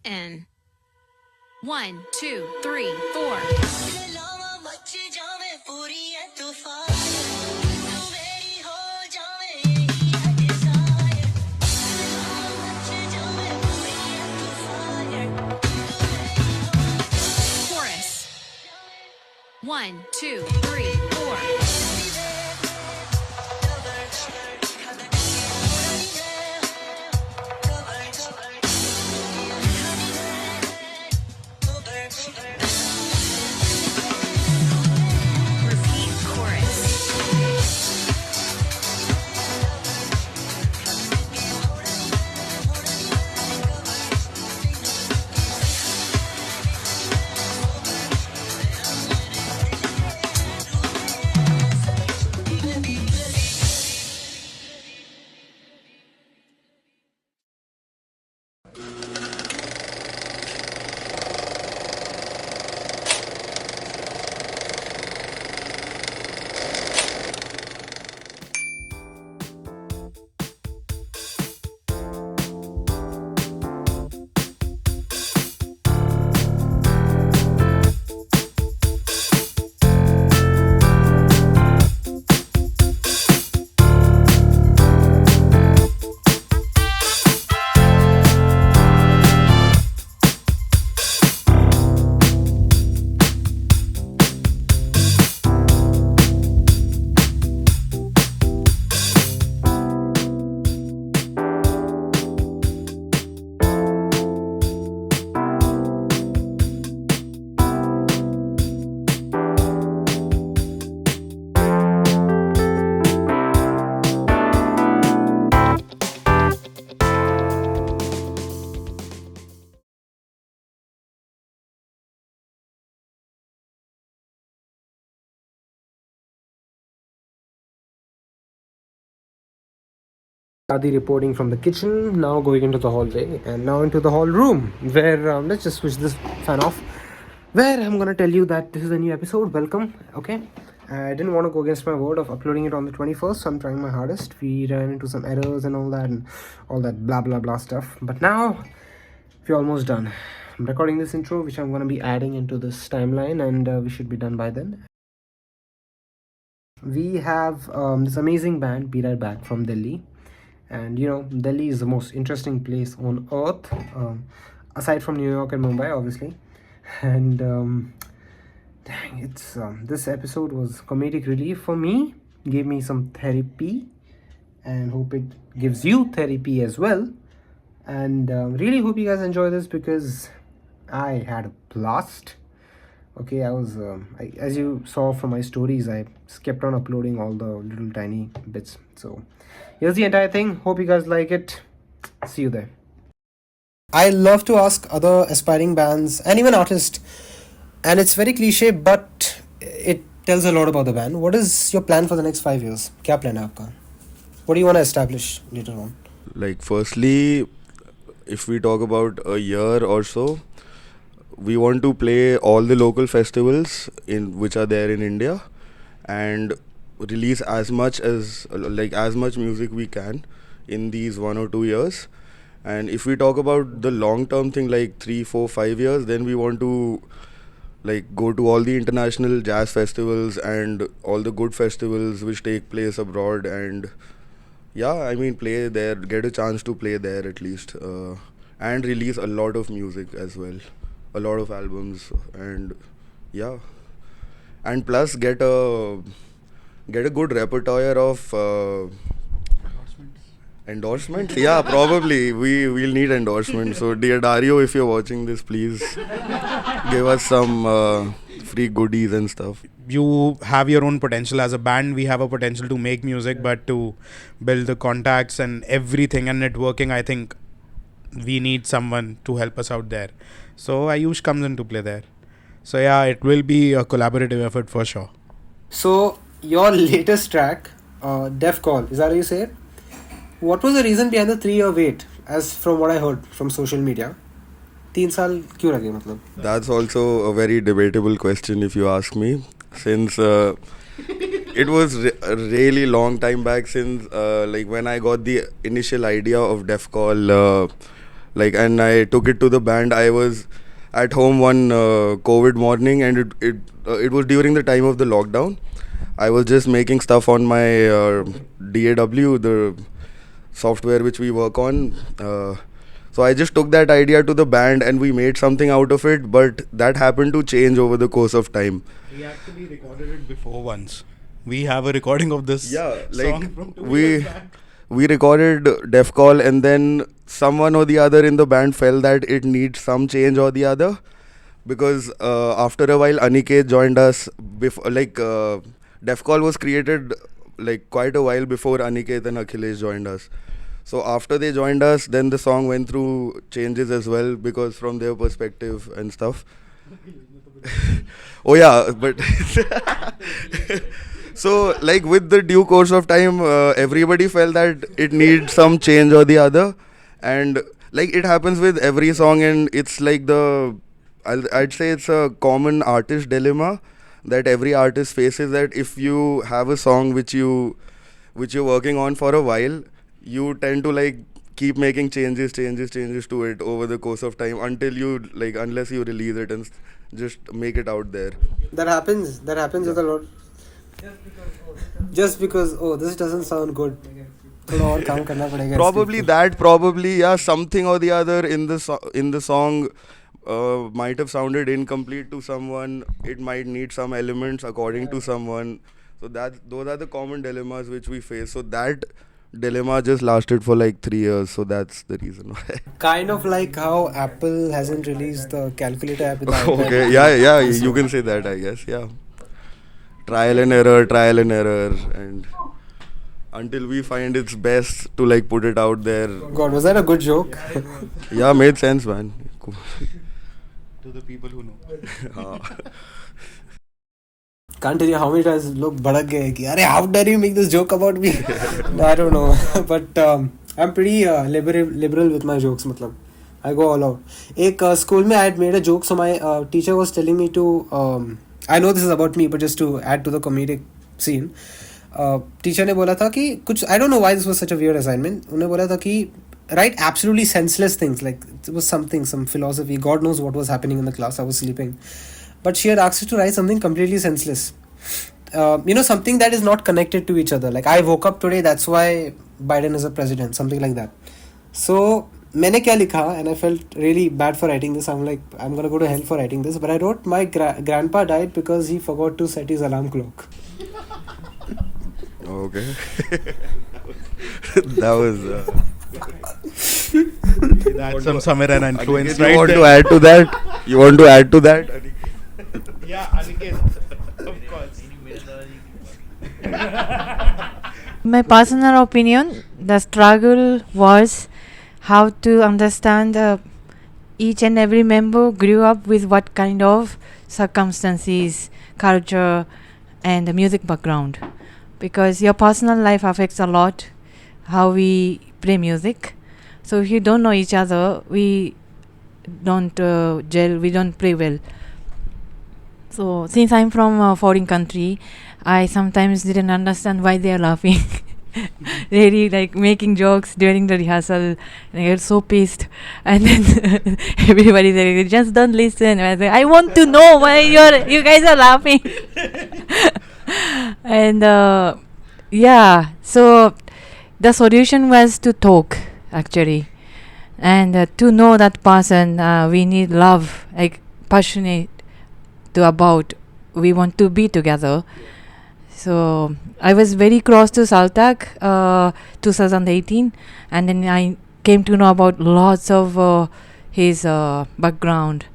In 1, 2, 3, 4. Chorus. 1, 2, 3, 4. Repeat chorus. Adi reporting from the kitchen, now going into the hallway and now into the hall room where let's just switch this fan off, where I'm gonna tell you that this is a new episode. Welcome. Okay, I didn't want to go against my word of uploading it on the 21st, so I'm trying my hardest. We ran into some errors and all that blah blah blah stuff, but now we're almost done. I'm recording this intro which I'm gonna be adding into this timeline, and we should be done by then. We have this amazing band, Be Right Back, from Delhi. And Delhi is the most interesting place on earth, aside from New York and Mumbai, obviously. And dang, it's this episode was comedic relief for me, gave me some therapy, and hope it gives you therapy as well. And really hope you guys enjoy this because I had a blast. Okay, I was as you saw from my stories, I kept on uploading all the little tiny bits. So here's the entire thing. Hope you guys like it. See you there. I love to ask other aspiring bands and even artists, and it's very cliche, but it tells a lot about the band. What is your plan for the next 5 years? Kya plan hai aapka? What do you want to establish later on? Like, firstly, if we talk about a year or so, we want to play all the local festivals which are there in India and release as much music we can in these 1 or 2 years. And if we talk about the long term thing, like 3, 4, 5 years, then we want to go to all the international jazz festivals and all the good festivals which take place abroad, and play there, get a chance to play there at least, and release a lot of music as well, a lot of albums, and and plus get a good repertoire of endorsements. Yeah, probably we'll need endorsements. So dear Dario, if you're watching this, please give us some free goodies and stuff. You have your own potential as a band. We have a potential to make music, but to build the contacts and everything and networking, I think we need someone to help us out there. So Ayush comes into play there. So yeah, it will be a collaborative effort for sure. So your latest track, Def Col, is that how you say it? What was the reason behind the 3-year wait? As from what I heard from social media, 3 साल क्यों लगे मतलब? That's also a very debatable question if you ask me, since it was a really long time back, since when I got the initial idea of Def Col, Like, and I took it to the band. I was at home one COVID morning, and it was during the time of the lockdown. I was just making stuff on my DAW, the software which we work on. So I just took that idea to the band and we made something out of it, but that happened to change over the course of time. We actually recorded it before once. We have a recording of this song from 2 we years back. we recorded Def Col, and then someone or the other in the band felt that it needs some change or the other, because after a while Aniket joined us. Def Col was created like quite a while before Aniket and Akhilesh joined us. So after they joined us, then the song went through changes as well, because from their perspective and stuff. Oh yeah, but so like with the due course of time, everybody felt that it needs some change or the other, and like it happens with every song, and it's like I'd say it's a common artist dilemma that every artist faces, that if you have a song which you're working on for a while, you tend to like keep making changes to it over the course of time until unless you release it and just make it out there. That happens with a lot. Just because this doesn't sound good. थोड़ा और काम करना पड़ेगा. Probably something or the other in the song might have sounded incomplete to someone. It might need some elements according to someone. So those are the common dilemmas which we face. So that dilemma just lasted for like 3 years. So that's the reason why. Kind of like how Apple hasn't released the calculator app in the iPad. Okay, yeah, you can say that, I guess. Yeah, trial and error, and until we find it's best to like put it out there. God, was that a good joke? Yeah, made sense, man. Cool. To the people who know. Can't tell you how many times लोग भड़क गए कि अरे how dare you make this joke about me? I don't know, but I'm pretty liberal with my jokes. मतलब I go all out. एक school में I had made a joke, so my teacher was telling me to I know this is about me, but just to add to the comedic scene, teacher ने बोला था कि कुछ I don't know why this was such a weird assignment. उन्होंने बोला था कि write absolutely senseless things, like it was some philosophy. God knows what was happening in the class. I was sleeping. But she had asked us to write something completely senseless. Something that is not connected to each other. Like, I woke up today, that's why Biden is a president. Something like that. So, मैंने क्या लिखा, and I felt really bad for writing this. I'm like, I'm going to go to hell for writing this. But I wrote, my grandpa died because he forgot to set his alarm clock. Okay. That was... That's some somewhere an influence, You right? want to add to that? You want to add to that? Yeah, Aniket, of course. My personal opinion, the struggle was how to understand each and every member grew up with what kind of circumstances, culture, and the music background. Because your personal life affects a lot how we play music. So if you don't know each other, we don't gel, we don't play well. So since I'm from a foreign country, I sometimes didn't understand why they are laughing. Really like making jokes during the rehearsal, and I get so pissed. And then everybody said, just don't listen. And I said, I want to know why you guys are laughing. And so the solution was to talk, actually, and to know that person. We need love, like passionate about. We want to be together. So I was very close to Sarthak 2018, and then I came to know about lots of his background.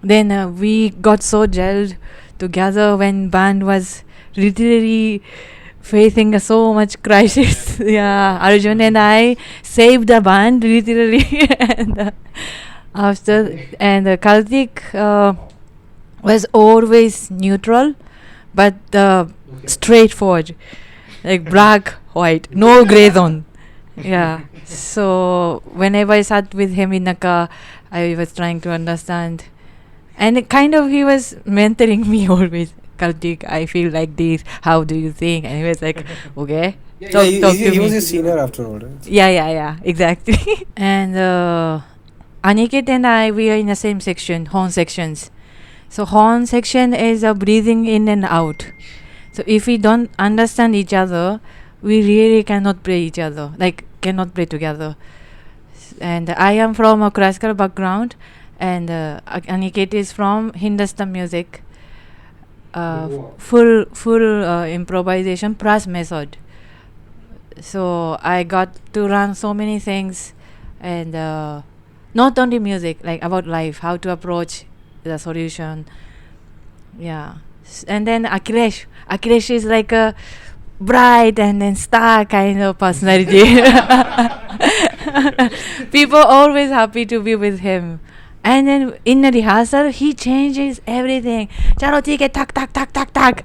Then we got so gelled together when band was literally facing so much crisis. Yeah, Arjun and I saved the band literally. And Kartik was always neutral, but straightforward, like black, white, no grey zone. Yeah. So whenever I sat with him in the car, I was trying to understand, and he was mentoring me always. Kartik, I feel like this. How do you think? And he was like, okay. He was your senior after all, right? Yeah, exactly. And Aniket and I, we are in the same section, horn sections. So horn section is a breathing in and out. So if we don't understand each other, we really cannot play each other, like cannot play together. And I am from a classical background, and Aniket is from Hindustan music. Full improvisation plus method. So I got to learn so many things, and not only music, like about life, how to approach the solution. Yeah. And then Akhilesh is like a bright and then star kind of personality. People always happy to be with him. And then in the rehearsal, he changes everything. Chalo theek hai, tak tak tak tak tak.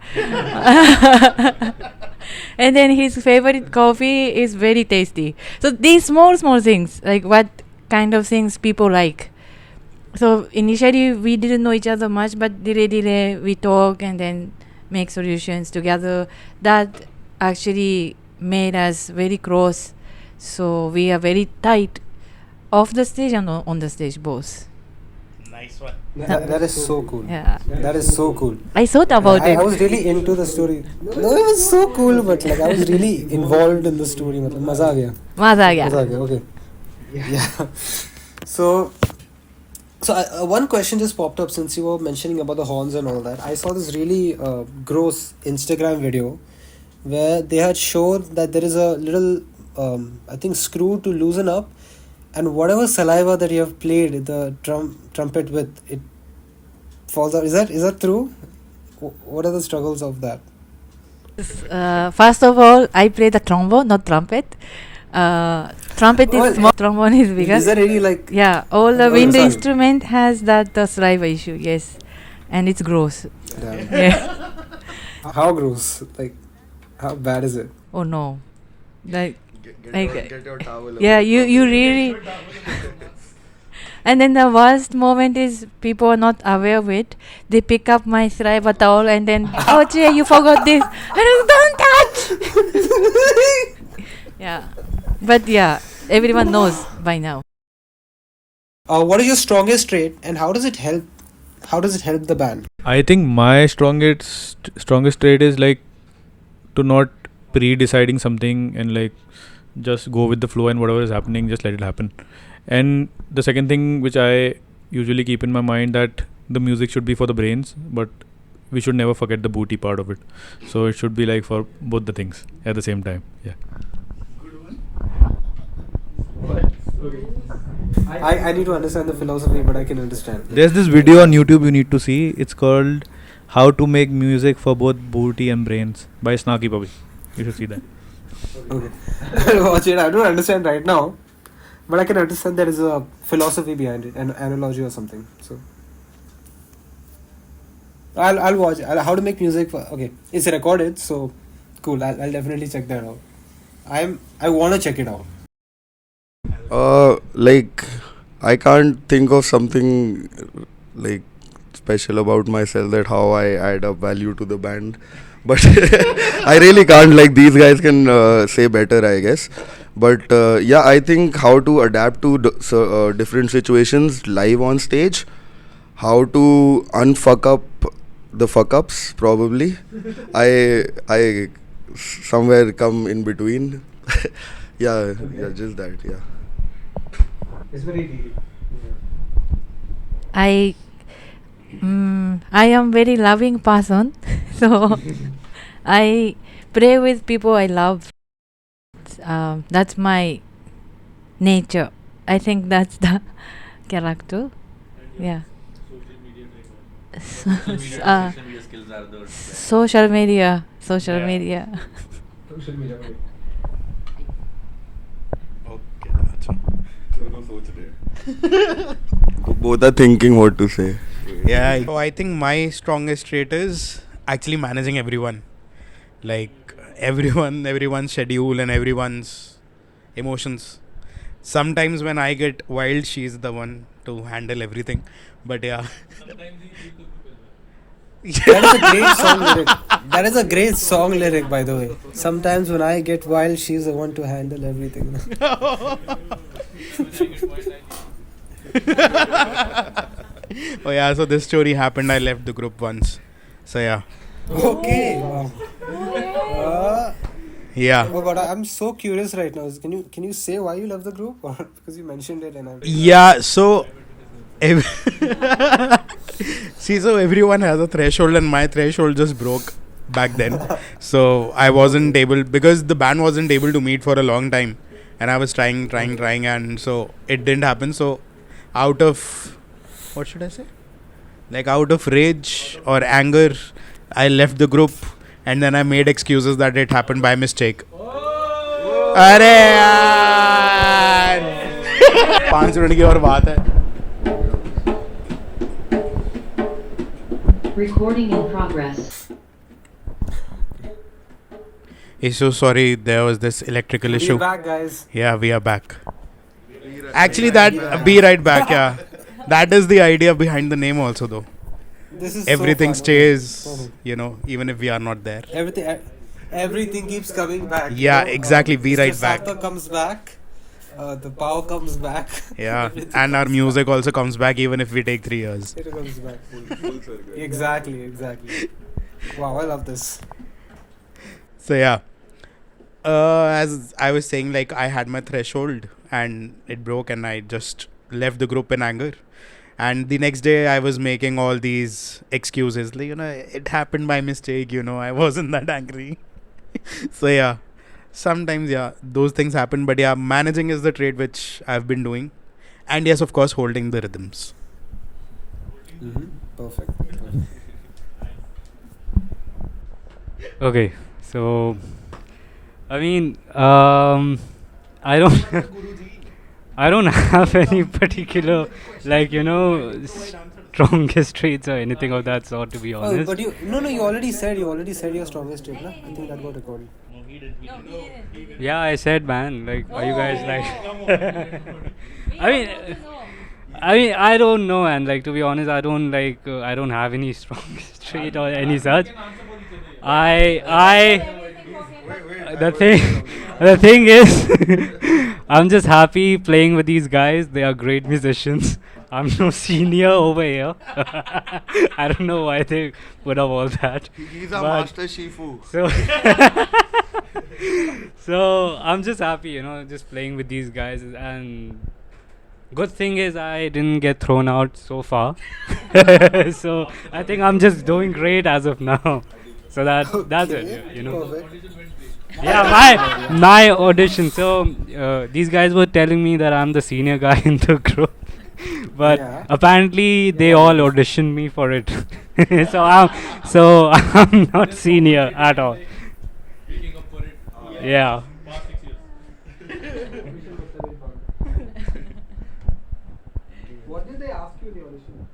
And then his favorite coffee is very tasty. So these small things, like what kind of things people like. So initially we didn't know each other much, but dire we talk and then make solutions together. That actually made us very close. So we are very tight off the stage and on the stage both. Nice one. That is so cool. Yeah. That is so cool. I thought about it. I was really into the story. No, it was so cool, but like I was really involved in the story. Maza aa gaya. Maza aa gaya. Maza aa gaya. Okay. Yeah. So one question just popped up since you were mentioning about the horns and all that. I saw this really gross Instagram video where they had shown that there is a little, I think, screw to loosen up, and whatever saliva that you have played the trumpet with, it falls out. Is that true? What are the struggles of that? First of all, I play the trombone, not trumpet. Trumpet is small, trombone is bigger. Is that really like... Yeah, all the wind instrument has that saliva issue, yes. And it's gross. Damn. Yeah. How gross? Like, how bad is it? Oh no. Like, Get your towel. yeah, you really... And then the worst moment is people are not aware of it. They pick up my saliva towel and then, oh Chie, you forgot this. And don't touch! Yeah. But yeah, everyone knows by now. What is your strongest trait, and how does it help? How does it help the band? I think my strongest trait is like to not pre-deciding something and like just go with the flow, and whatever is happening, just let it happen. And the second thing which I usually keep in my mind, that the music should be for the brains, but we should never forget the booty part of it. So it should be like for both the things at the same time. Yeah. I need to understand the philosophy, but I can understand. There's this video on YouTube you need to see. It's called How to Make Music for Both Booty and Brains by Snarky Puppy. You should see that. Okay. I'll watch it. I don't understand right now, but I can understand there is a philosophy behind it, an analogy or something. So I'll watch how to make music for... Okay, it's recorded, so cool. I'll definitely check that out. I want to check it out. Like, I can't think of something like special about myself, that how I add up value to the band, but I really can't. Like, these guys can say better, I guess. But yeah, I think how to adapt to different situations live on stage, how to unfuck up the fuck ups, probably. I somewhere come in between. yeah, just that. Yeah. It's very deep. I am very loving person, so I pray with people I love. That's my nature. I think that's the character. Yeah. Social media. Both are thinking what to say. Yeah. So I think my strongest trait is actually managing everyone. Like everyone's schedule and everyone's emotions. Sometimes when I get wild, she's the one to handle everything. But yeah. That is a great song lyric. That is a great song lyric, by the way. Sometimes when I get wild, she's the one to handle everything. Oh yeah, so this story happened. I left the group once. So yeah. Okay. Wow. Yeah. Oh God, I'm so curious right now. Can you say why you left the group, or because you mentioned it and everything? Yeah, so see, so everyone has a threshold, and my threshold just broke back then. So I wasn't able, because the band wasn't able to meet for a long time, and I was trying, and so it didn't happen. So out of, what should I say? Like out of rage or anger, I left the group, and then I made excuses that it happened by mistake. अरे यार 5 minute की और बात है. Recording in progress. So sorry, there was this electrical issue. We're back, guys. Yeah, we are back. Actually, be right back. Yeah, that is the idea behind the name also, though. This is Everything so fun. stays, even if we are not there. Everything keeps coming back. Yeah, exactly. Be right back. Sarthak comes back. The power comes back. Yeah, and our music also comes back even if we take 3 years. It comes back. Exactly. Wow, I love this. So yeah, as I was saying, like I had my threshold and it broke, and I just left the group in anger. And the next day I was making all these excuses, like, it happened by mistake, I wasn't that angry. So yeah, sometimes, yeah, those things happen. But yeah, managing is the trade which I've been doing. And yes, of course, holding the rhythms. Perfect. Okay, so I mean, I don't have any particular, strongest traits or anything of that sort, to be honest. But you already said your strongest trait, na? I think that got recorded. Yeah, I said, man. Like, are you guys like? I mean, I don't know, and to be honest, I don't have any strongest trait or any such. The thing is, I'm just happy playing with these guys. They are great musicians. I'm no senior over here. I don't know why they put up all that. He's a master shifu. So I'm just happy, just playing with these guys. And good thing is I didn't get thrown out so far. So I think I'm just doing great as of now. So that's it, Perfect. Yeah, my audition. So these guys were telling me that I'm the senior guy in the group, but apparently they all auditioned me for it. so I'm not senior at all. Yeah. What did they ask you in the audition?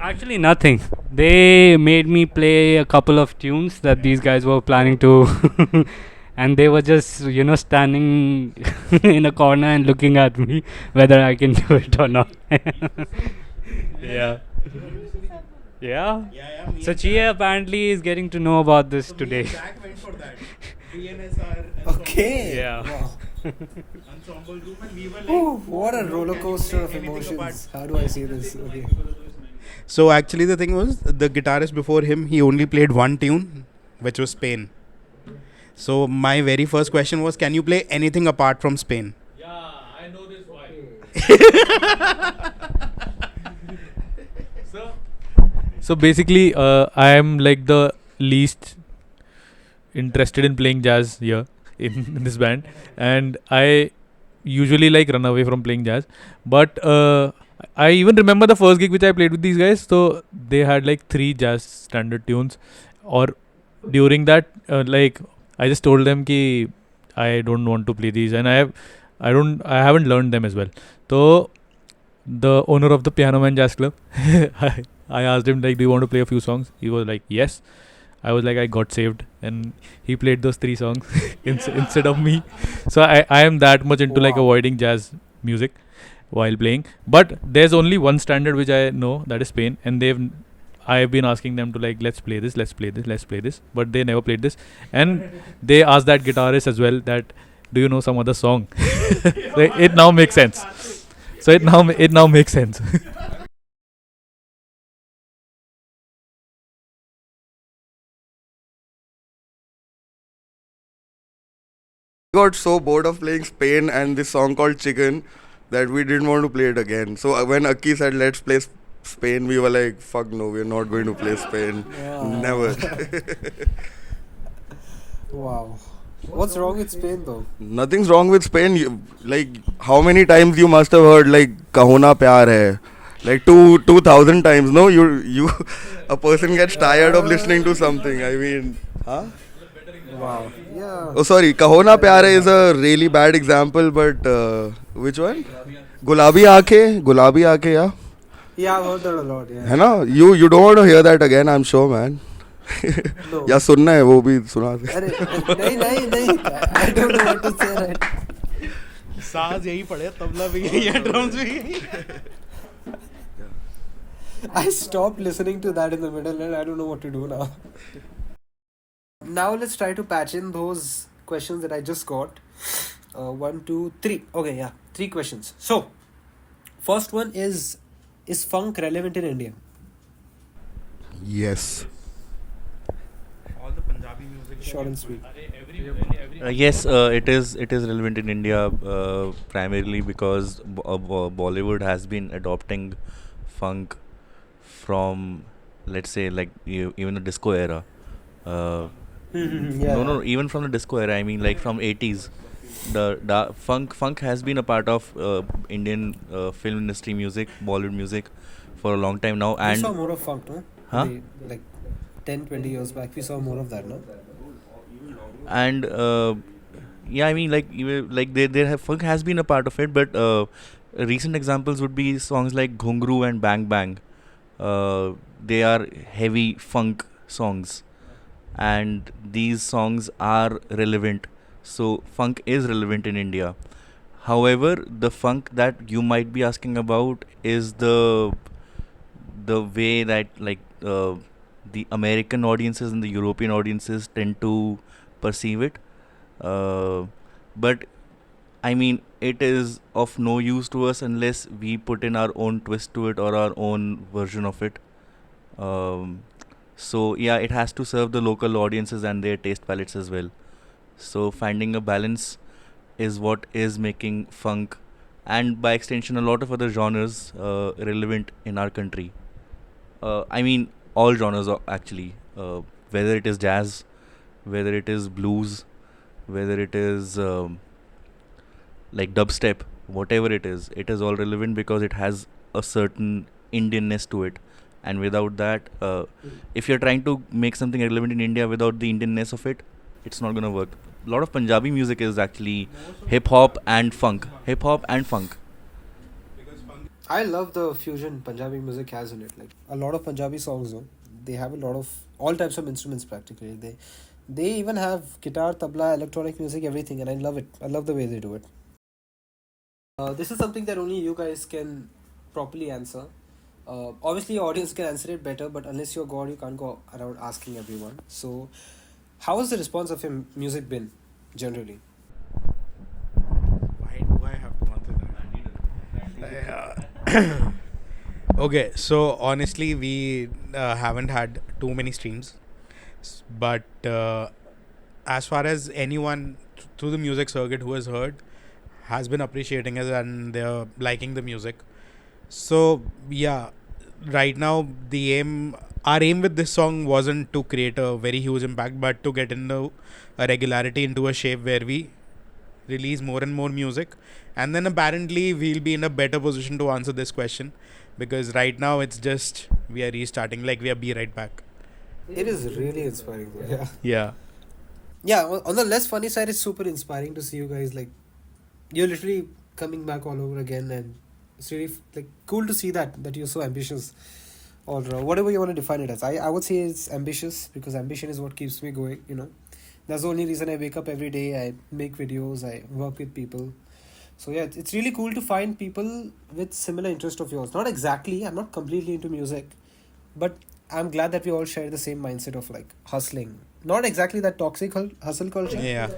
Actually, nothing. They made me play a couple of tunes that these guys were planning to, and they were just, standing in a corner and looking at me whether I can do it or not. Yeah. Yeah. So Chie apparently is getting to know about this today. Okay. Yeah. Wow. Ooh, what a roller coaster of emotions. How do I say this? Okay. So actually the thing was, the guitarist before him, he only played one tune, which was Spain. So my very first question was, can you play anything apart from Spain? Yeah, I know this why. So basically, I am like the least interested in playing jazz here in this band, and I usually run away from playing jazz. But I even remember the first gig which I played with these guys. So they had 3 jazz standard tunes, or during that, I just told them ki I don't want to play these, and I haven't learned them as well. So the owner of the Piano Man Jazz Club, I asked him do you want to play a few songs? He was like, yes. I was like, I got saved, and he played those 3 songs instead of me. So I am that much into avoiding jazz music while playing. But there's only one standard which I know, that is Spain, and I've been asking them to let's play this, but they never played this. And they asked that guitarist as well that, do you know some other song? So it now makes sense. So it now makes sense. Got so bored of playing Spain and this song called Chicken that we didn't want to play it again. So when Aki said let's play Spain, we were like, fuck no, we're not going to play Spain. Never. Wow. What's wrong with Spain though? Nothing's wrong with Spain. Like, how many times you must have heard like "Kaho na pyar hai," like 2,000 times. No, you a person gets tired of listening to something. I mean, huh? Wow. Yeah. Oh, sorry. "Kaho na pyar hai" is a really bad example, but which one? Gulabi Aankhein, yeah. Yeah, I've heard that a lot. Yeah. है ना? You don't want to hear that again, I'm sure, man. No. या सुनना है वो भी सुना दे. अरे नहीं. I don't know what to say right. साज यही पड़े, तबला भी यही है, ड्रम्स भी यही. I stopped listening to that in the middle and I don't know what to do now. Now let's try to patch in those questions that I just got. 1, 2, 3. Okay, yeah, 3 questions. So, first one is funk relevant in India? Yes. All the Punjabi music. Short and sweet. Yes, it is relevant in India primarily because Bollywood has been adopting funk from, let's say, like even the disco era. Yeah. No, even from the disco era. I mean, like from 80s. The funk has been a part of Indian film industry music, Bollywood music, for a long time now. We And saw more of funk, no? Huh? Like 10, 20 years back, we saw more of that, no? and yeah, I mean, like even like they have funk has been a part of it, but recent examples would be songs like Ghungru and Bang Bang. They are heavy funk songs, and these songs are relevant. So funk is relevant in India. However, the funk that you might be asking about is the way that like the American audiences and the European audiences tend to perceive it. But I mean, it is of no use to us unless we put in our own twist to it or our own version of it. So yeah, it has to serve the local audiences and their taste palettes as well. So finding a balance is what is making funk and by extension a lot of other genres relevant in our country. I mean, all genres actually, whether it is jazz, whether it is blues, whether it is like dubstep, whatever it is all relevant because it has a certain Indianness to it. And without that, if you're trying to make something relevant in India without the Indianness of it, it's not gonna work. A lot of Punjabi music is actually hip hop and funk. I love the fusion Punjabi music has in it. Like a lot of Punjabi songs, they have a lot of all types of instruments practically. They even have guitar, tabla, electronic music, everything, and I love it. I love the way they do it. This is something that only you guys can properly answer. Obviously, your audience can answer it better, but unless you're God, you can't go around asking everyone. So, how has the response of your music been generally? Why do I have to answer that? Okay, so honestly, we haven't had too many streams, but as far as anyone through the music circuit who has heard has been appreciating us and they're liking the music. So yeah, right now our aim with this song wasn't to create a very huge impact, but to get into a regularity, into a shape where we release more and more music, and then apparently we'll be in a better position to answer this question, because right now it's just we are restarting, like we are be right back. It is really inspiring, though. Yeah. Yeah, on the less funny side, it's super inspiring to see you guys, like, you're literally coming back all over again, and it's really like cool to see that you're so ambitious, or whatever you want to define it as. I would say it's ambitious, because ambition is what keeps me going, That's the only reason I wake up every day. I make videos, I work with people. So yeah, it's really cool to find people with similar interest of yours. Not exactly, I'm not completely into music, but I'm glad that we all share the same mindset of like hustling. Not exactly that toxic hustle culture. Yeah.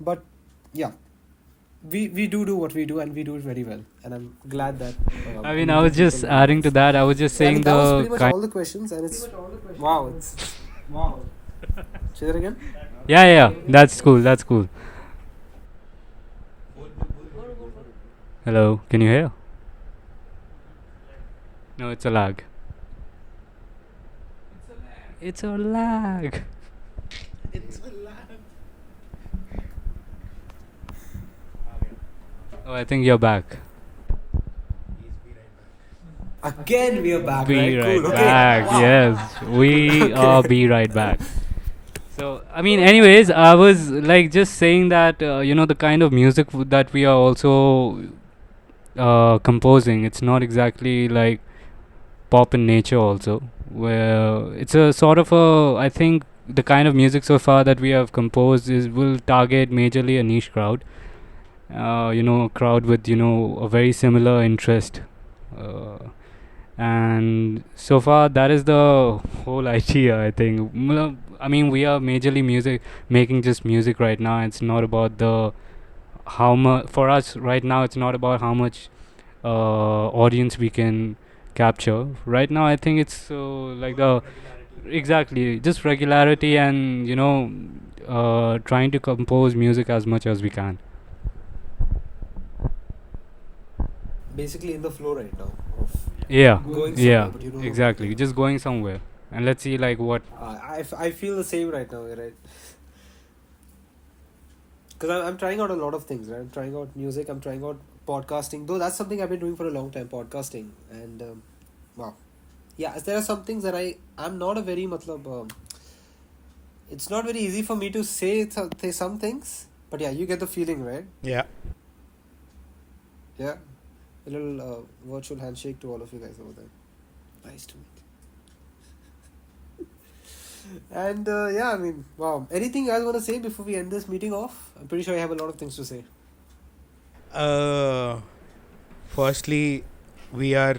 But yeah, we do what we do, and we do it very well. And I'm glad that. I mean, I was just adding to that. I was just I mean, saying that was the pretty much kind. all the questions, and it's wow. It's wow. Say that again. Yeah. That's cool. That's cool. Hello, can you hear? No, it's a lag. It's a lag. Oh, I think you're back. Again, we are back. Be right? right Cool. Okay. back. Wow. Yes, we are be right back. So, I mean, anyways, I was like just saying that the kind of music that we are also composing, it's not exactly like pop in nature also, where it's a sort of a, I think the kind of music so far that we have composed will target majorly a niche crowd, a crowd with a very similar interest, and so far that is the whole idea, I think. I mean, we are majorly making just music right now. It's not about the how much for us right now. It's not about how much audience we can capture right now. I think it's like the exactly just regularity and trying to compose music as much as we can. Basically, in the flow right now of Yeah, going somewhere, yeah, but you don't know exactly. where. Just going somewhere, and let's see like what. I feel the same right now, right? Because I'm trying out a lot of things, right? I'm trying out music, I'm trying out podcasting, though that's something I've been doing for a long time, podcasting. And wow. Yeah, there are some things that I'm not a very, it's not very easy for me to say some things, but yeah, you get the feeling, right? Yeah. Yeah. A little virtual handshake to all of you guys over there. Nice to meet you. And yeah, I mean, wow. Anything you guys want to say before we end this meeting off? I'm pretty sure I have a lot of things to say. Firstly, we are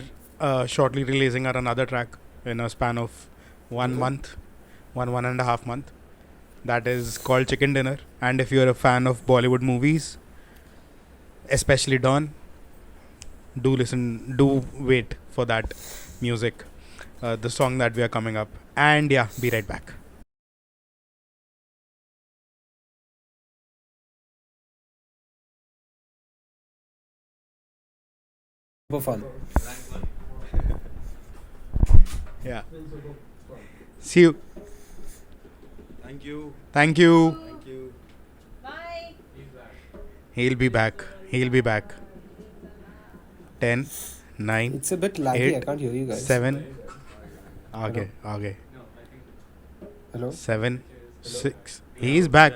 shortly releasing our another track in a span of 1 month, one and a half month. That is called Chicken Dinner. And if you're a fan of Bollywood movies, especially Dawn, do wait for that music, the song that we are coming up. And yeah, be right back. Super fun. Yeah. See you. Thank you. Thank you. Thank you. Bye. He'll be back. 10, 9, It's a bit laggy, 8, I can't hear you guys. 7. Okay. Hello? 7, 6. He's back.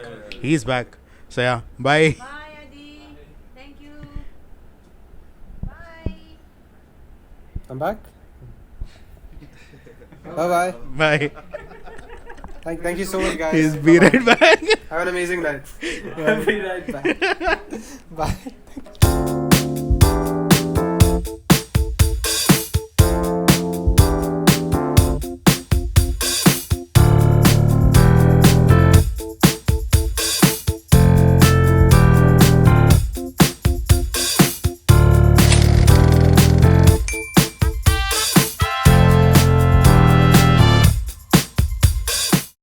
So yeah, bye. Bye, Adi. Thank you. Bye. I'm back. Bye-bye. Bye. Thank you so much, guys. He'll be Bye-bye. right back. Have an amazing night. I'll be right back. Bye.